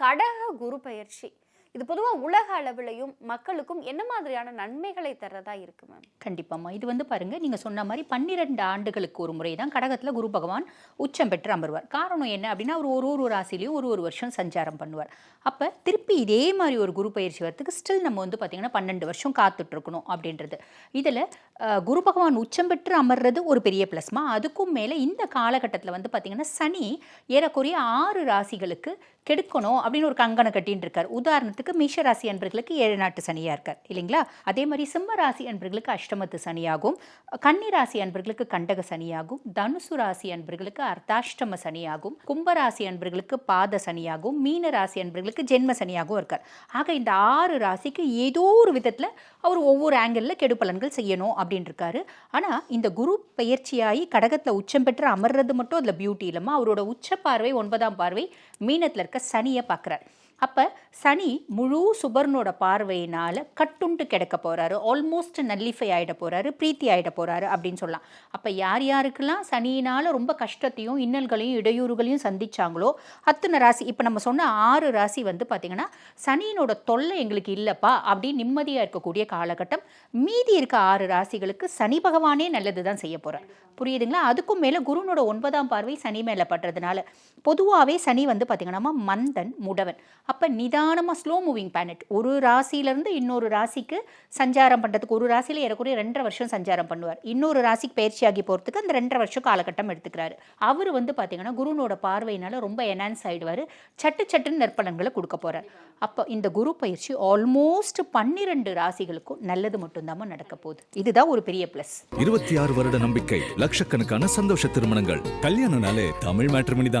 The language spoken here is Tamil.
கடக குரு பெயர்ச்சி இது பொதுவாக உலக அளவிலையும் மக்களுக்கும் என்ன மாதிரியான நன்மைகளை தர்றதா இருக்கு மேம்? கண்டிப்பாம்மா. இது பாருங்க, நீங்க சொன்ன மாதிரி 12 ஆண்டுகளுக்கு ஒரு முறை தான் கடகத்துல குரு பகவான் உச்சம் பெற்று அமர்வார். காரணம் என்ன அப்படின்னா, அவர் ஒரு ராசிலையும் ஒரு வருஷம் சஞ்சாரம் பண்ணுவார். அப்ப திருப்பி இதே மாதிரி ஒரு குரு பயிற்சி வரத்துக்கு ஸ்டில் நம்ம பார்த்தீங்கன்னா 12 வருஷம் காத்துட்டு இருக்கணும் அப்படின்றது. இதுல குரு பகவான் உச்சம் பெற்று அமர்றது ஒரு பெரிய பிளஸ்மா. அதுக்கும் மேல இந்த காலகட்டத்தில் பார்த்தீங்கன்னா சனி ஏறக்குறைய 6 ராசிகளுக்கு கெடுக்கணும் அப்படின்னு ஒரு கங்கணம் கட்டின்னு இருக்கார். உதாரணத்துக்கு மேஷ ராசி அன்பர்களுக்கு 7 நாட்டு சனியா இருக்கார் இல்லைங்களா? அதே மாதிரி சிம்ம ராசி அன்பர்களுக்கு அஷ்டமத்து சனியாகும், கன்னி ராசி அன்பர்களுக்கு கண்டக சனியாகும், தனுசு ராசி அன்பர்களுக்கு அர்த்தாஷ்டம சனியாகும், கும்பராசி அன்பர்களுக்கு பாத சனியாகும், மீன ராசி அன்பர்களுக்கு ஜென்ம சனியாகவும் இருக்கார். ஆக இந்த 6 ராசிக்கு ஏதோ ஒரு விதத்தில் அவர் ஒவ்வொரு ஆங்கிளில் கெடு பலன்கள் செய்யணும் அப்படின்னு இருக்காரு. ஆனால் இந்த குரு பயிற்சியாகி கடகத்தில் உச்சம் பெற்று அமர்றது மட்டும் அதில் பியூட்டி இல்லைம்மா. அவரோட உச்ச பார்வை 9ஆம் பார்வை மீனத்தில் இருக்க சனியை பார்க்குறார். அப்போ சனி முழு சுபர்னோட பார்வையினால் கட்டுண்டு கிடக்க போகிறாரு, ஆல்மோஸ்ட் நல்லிஃபை ஆகிட போகிறாரு, பிரீத்தி ஆகிட போகிறாரு அப்படின்னு சொல்லலாம். அப்போ யார் யாருக்கெல்லாம் சனியினால் ரொம்ப கஷ்டத்தையும் இன்னல்களையும் இடையூறுகளையும் சந்திச்சாங்களோ அத்தனை ராசி, இப்போ நம்ம சொன்ன 6 ராசி பார்த்திங்கன்னா சனியினோட தொல்லை எங்களுக்கு இல்லைப்பா அப்படின்னு நிம்மதியாக இருக்கக்கூடிய காலகட்டம். மீதி இருக்க 6 ராசிகளுக்கு சனி பகவானே நல்லது தான் செய்ய போகிறார். புரியுதுங்களா? அதுக்கும் மேலே குருனோட 9ஆம் பார்வை சனி மேலே படுறதுனால பொதுவாகவே சனி பார்த்திங்கன்னா மந்தன் முடவன். அப்போ நிதானமாக ஸ்லோ மூவிங் பிளானட். ஒரு ராசியிலேருந்து இன்னொரு ராசிக்கு சஞ்சாரம் பண்ணுறதுக்கு, ஒரு ராசியில் ஏறக்குறைய 2.5 வருஷம் சஞ்சாரம் பண்ணுவார். இன்னொரு ராசிக்கு பயிற்சியாகி போகிறதுக்கு அந்த 2.5 வருஷம் காலகட்டம் எடுத்துக்கிறாரு. அவர் பார்த்திங்கன்னா குருனோட பார்வையினால ரொம்ப என்ஹான்ஸ் ஆகிடுவார், சட்டுன்னு நற்பலன்களை கொடுக்க போகிறார். அப்போ இந்த குரு பயிற்சி ஆல்மோஸ்ட் 12 ராசிகளுக்கும் நல்லது மட்டும்தான் நடக்க போகுது. இதுதான் ஒரு பெரிய பிளஸ். 26 வருட நம்பிக்கை, லட்சக்கணக்கான சந்தோஷ திருமணங்கள். கல்யாணம்னாலே தமிழ் மேட்ரிமோனி தான்.